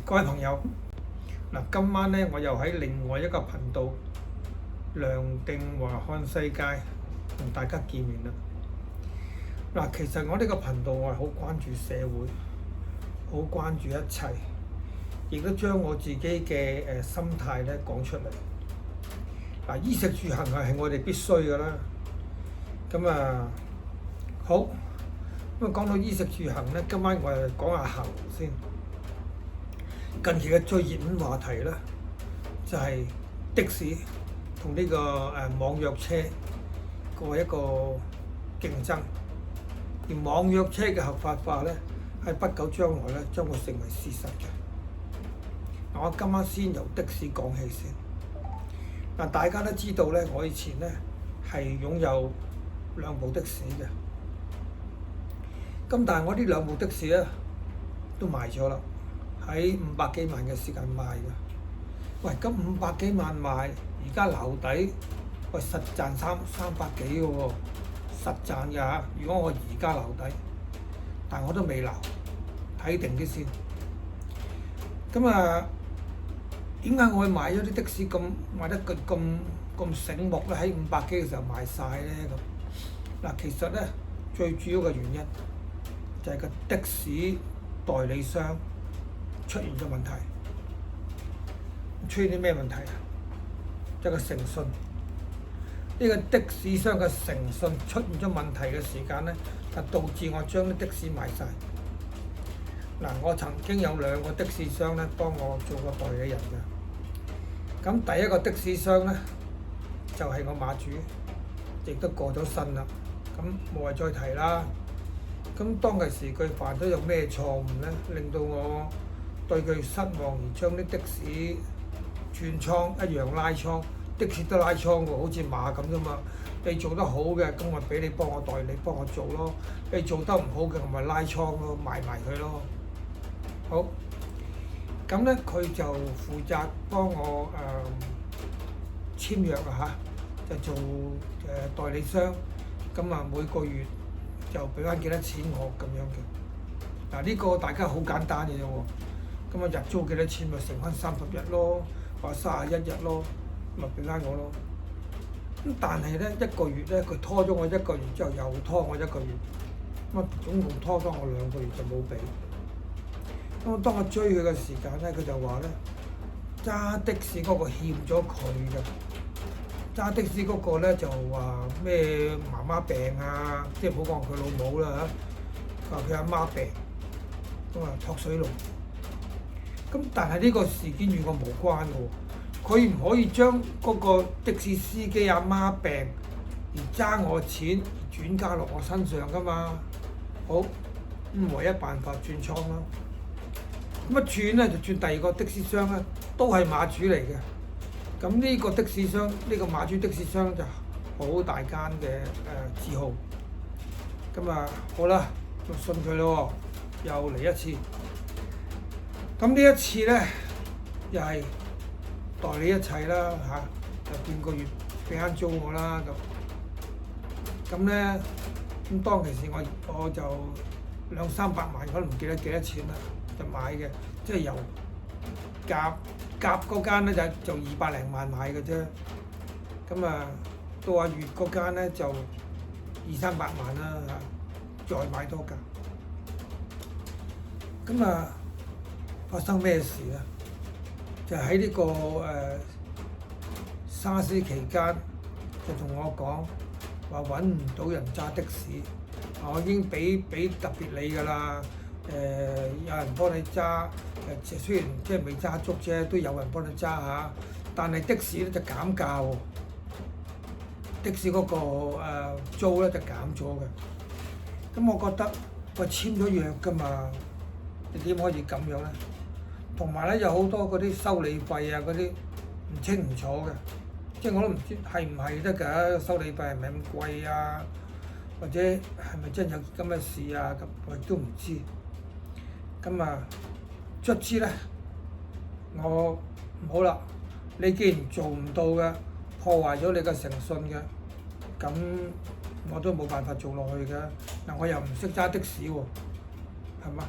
各位朋友，嗱，今晚咧我又喺另外一個頻道梁定華看世界同大家見面啦。嗱，其實我呢個頻道我係好關注社會，好關注一切，亦都將我自己嘅心態咧講出嚟。嗱，衣食住行係我哋必須㗎啦。咁好，咁講到衣食住行咧，今晚我係講下行先。近期嘅最熱門話題咧，就係的士同呢個網約車個一個競爭，而網約車嘅合法化咧，喺不久將來咧將會成為事實嘅。我今晚先由的士講起先。嗱，大家都知道咧，我以前咧係擁有兩部的士嘅，咁但係我呢兩部的士咧都賣咗啦。喺500幾萬嘅時間賣嘅，喂，咁500幾萬賣，而家留底，喂，實賺300幾嘅喎，實賺㗎嚇。如果我而家留底，但我都未留，睇定啲先。咁點解我會買咗啲的士賣得咁醒目咧？喺500幾嘅時候賣晒咧咁。嗱，其實咧最主要嘅原因就係個的士代理商出現咗問題，出現啲咩問題啊？就係個誠信，呢個的士商嘅誠信出現咗問題嘅時間咧，就導致我將啲的士賣晒。嗱，我曾經有2個的士商咧幫我做過代理人嘅。咁第一個的士商咧就係我馬主，亦都過咗身啦。咁無謂再提啦。咁當其時佢犯咗有咩錯誤咧，令到我對佢失望而將啲的士轉倉一樣拉倉，的士都拉倉喎，好似馬咁啫嘛。你做得好嘅，咁我俾你幫我代理幫我做咯；你做得唔好嘅，我咪拉倉咯，賣埋佢咯。好，咁咧佢就負責幫我簽約啊嚇，就做代理商。咁每個月就俾翻幾多錢我咁樣嘅。嗱，呢個大家好簡單嘅啫喎。咁日租幾多錢咪乘翻30日咯，或者31日咯，咪俾翻我咯。咁但係咧1個月咧，佢拖咗我1個月之後，又拖我1個月，咁總共拖咗我2個月就冇俾。咁當我追佢嘅時間咧，佢就話咧揸的士嗰個欠咗佢嘅，揸的士嗰個咧就話咩媽媽病啊，即係唔好講佢老母啦嚇，話佢阿媽病，咁託水龍。咁但係呢個事件與我無關喎，佢唔可以將嗰個的士司機阿媽病而爭我錢而轉嫁落我身上㗎嘛。好，咁唯一辦法轉倉啦。咁轉咧就轉第2個的士商咧，都係馬主嚟嘅。咁呢個的士商，呢個馬主的士商就好大間嘅字號。咁好啦，就信佢咯，又嚟一次。咁呢一次咧，又係代理一切啦嚇，就半個月俾間租我啦咁。咁咧，咁當其時我就200-300萬，可能唔記得幾多錢啦，就買嘅，即係由夾嗰間咧就200零萬買嘅啫。咁到阿月嗰間咧就200-300萬啦嚇，再買多間。咁發生咩事咧？就喺呢個沙士期間，就同我講話揾唔到人揸的士，我已經俾特別你㗎啦。有人幫你揸，雖然即係未揸足啫，都有人幫你揸下。但係的士咧就減價喎，的士嗰個租咧就減咗嘅。咁我覺得喂，簽咗約㗎嘛，你點可以咁樣咧？同埋咧有好多嗰啲修理費啊，嗰啲唔清唔楚嘅，即係我都唔知係唔係得㗎，修理費係咪咁貴啊？或者係咪真有咁嘅事啊？咁我亦都唔知。咁卒之咧，我唔好啦，你既然做唔到嘅，破壞咗你嘅誠信嘅，咁我都冇辦法做落去嘅。嗱，我又唔識揸的士喎，係嘛？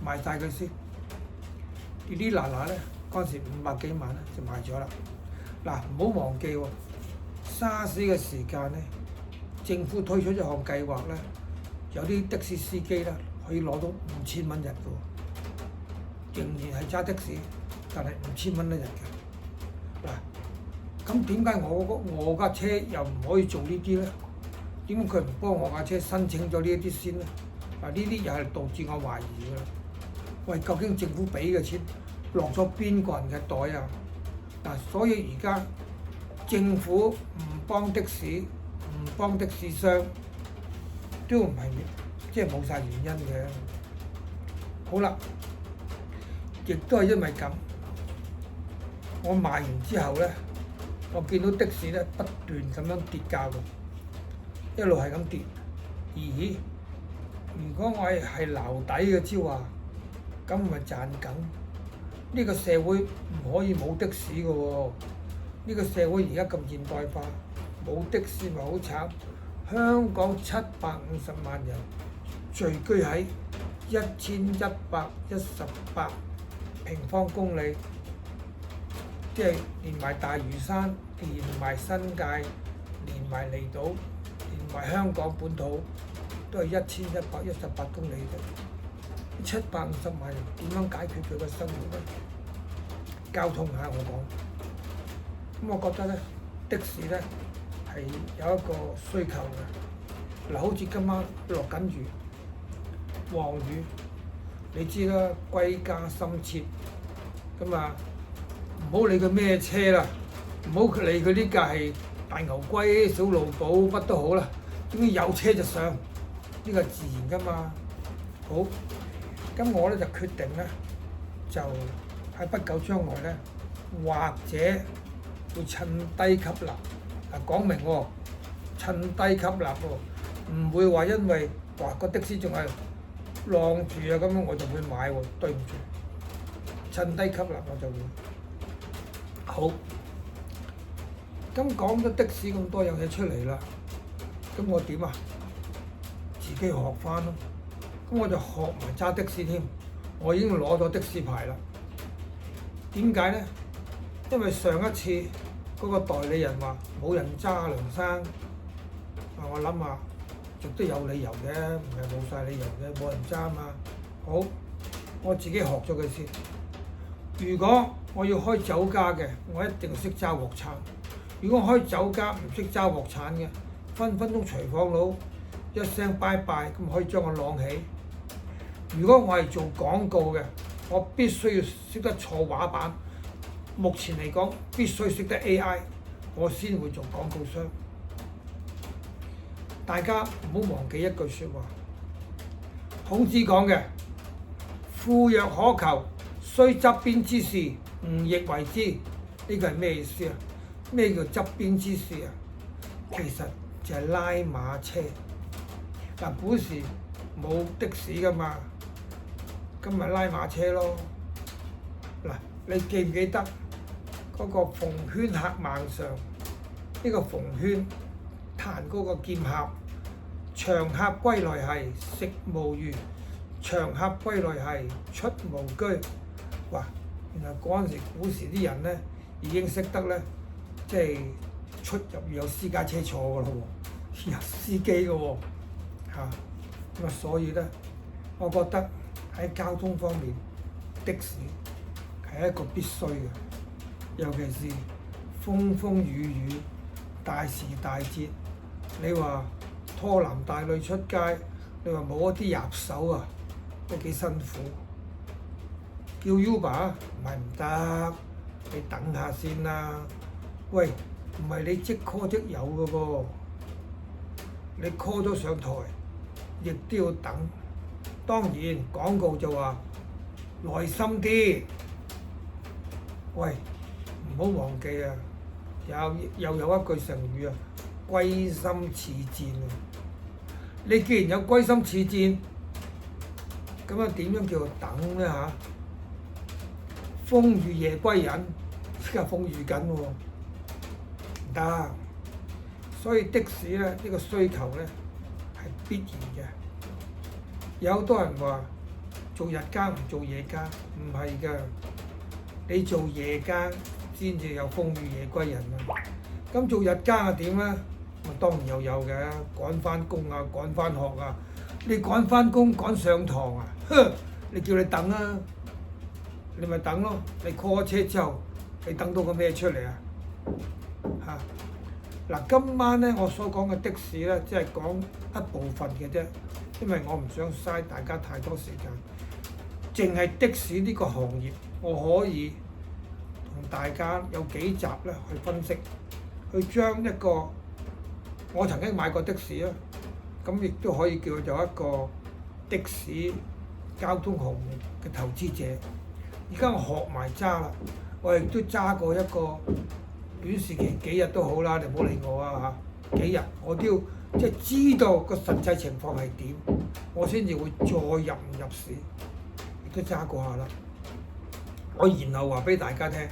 賣晒佢先。呢啲嗱咧，嗰陣時500幾萬咧就賣咗啦。嗱，唔好忘記喎，SARS 嘅時間咧，政府推出一項計劃咧，有啲的士司機咧可以攞到5000蚊日嘅喎，仍然係揸的士，但係5000蚊一日嘅。嗱，咁點解我架車又唔可以做呢啲咧？點解佢唔幫我架車申請咗呢一啲先咧？嗱，呢啲又係導致我懷疑㗎啦。喂，究竟政府俾嘅錢落咗邊個人嘅袋啊？嗱，所以而家政府唔幫的士，唔幫的士商，都唔係即係冇晒原因嘅。好啦，亦都係因為咁，我賣完之後咧，我見到的士咧不斷咁樣跌價喎，一路係咁跌。咦？如果我係留底嘅之話，咁咪賺緊？呢個社會唔可以冇的士嘅喎。呢個社會而家咁現代化，冇的士咪好慘。香港750萬人聚居喺1118平方公里，即係連埋大嶼山、連埋新界、連埋離島、連埋香港本土，都係1118公里啫。750萬人點樣解決佢嘅生活咧？交通下我講，咁我覺得咧的士咧係有一個需求嘅。嗱，好似今晚落緊雨，黃雨，你知啦，歸家心切，咁啊唔好理佢咩車啦，唔好理佢呢架係大牛龜、小路寶乜都好啦，總之有車就上，呢個係自然㗎嘛。好，咁我咧就決定咧，就喺不久將來咧，或者會趁低吸納。講明喎，趁低吸納喎，唔會話因為話個的士仲係晾住啊咁樣我就會買喎，對唔住，趁低吸納我就會。好，咁講咗的士咁多樣嘢出嚟啦，咁我點啊？自己學翻咯，咁我就學埋揸的士添，我已經攞咗的士牌啦。點解咧？因為上一次嗰個代理人話冇人揸，梁生，我諗下，亦都有理由嘅，唔係冇晒理由嘅，冇人揸嘛。好，我自己學咗佢先。如果我要開酒家嘅，我一定要識揸鑊鏟。如果開酒家唔識揸鑊鏟嘅，分分鐘廚房佬一聲拜拜，咁可以將我晾起。如果我係做廣告嘅，我必須要識得坐畫板。目前嚟講，必須識得 AI， 我先會做廣告商。大家唔好忘記一句説話，孔子講嘅：富若可求，須側邊之事，吾亦為之。呢個係咩意思啊？咩叫側邊之事啊？其實就係拉馬車。嗱，古時冇的士噶嘛，咁咪拉馬車咯。嗱，你記唔記得嗰個馮諼客孟上？呢個馮諼彈嗰個劍俠，長客歸來兮食無魚，長客歸來兮出無居。哇！原來嗰陣時古時啲人咧已經識得咧，即係出入要有私家車坐㗎咯喎，有司機㗎喎嚇。咁啊，所以咧，我覺得喺交通方面，的士係一個必須嘅，尤其是風風雨雨、大時大節。你話拖男帶女出街，你話冇一啲入手啊，都幾辛苦。叫 Uber 唔係唔得，你等下先啦。喂，唔係你即 call 即有嘅噃，你 call 咗上台，亦都要等。當然廣告就話耐心啲。喂，唔好忘記啊！又有一句成語啊，歸心似箭啊！你既然有歸心似箭，咁啊點樣叫做等咧嚇？風雨夜歸人，依家風雨緊喎，唔得。所以的士咧呢個需求咧係必然嘅。有好多人話做日更唔做夜更，唔係㗎。你做夜更先至有風雨夜歸人啊！咁做日更係點咧？咪當然又有嘅，趕翻工啊，趕翻學啊。你趕翻工趕上堂啊？哼！你叫你等啊，你咪等咯。你 call 車之後，你等到個咩出嚟啊？嚇！嗱，今晚咧我所講嘅的士咧，只係講一部分嘅啫，因為我唔想嘥大家太多時間。淨係的士呢個行業，我可以同大家有幾集咧去分析，去將一個我曾經買過的士啦，咁亦都可以叫做一個的士交通行業嘅投資者。而家我學埋揸啦，我亦都揸過一個短時期幾日都好啦，你唔好理我啊嚇，幾日我都要即係知道個實際情況係點，我先至會再入唔入市。都揸過下啦，我然後話俾大家聽呢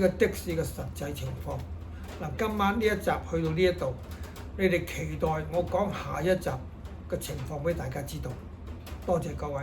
個的士嘅實際情況。嗱，今晚呢一集去到呢一度，你哋期待我講下一集嘅情況俾大家知道。多謝各位。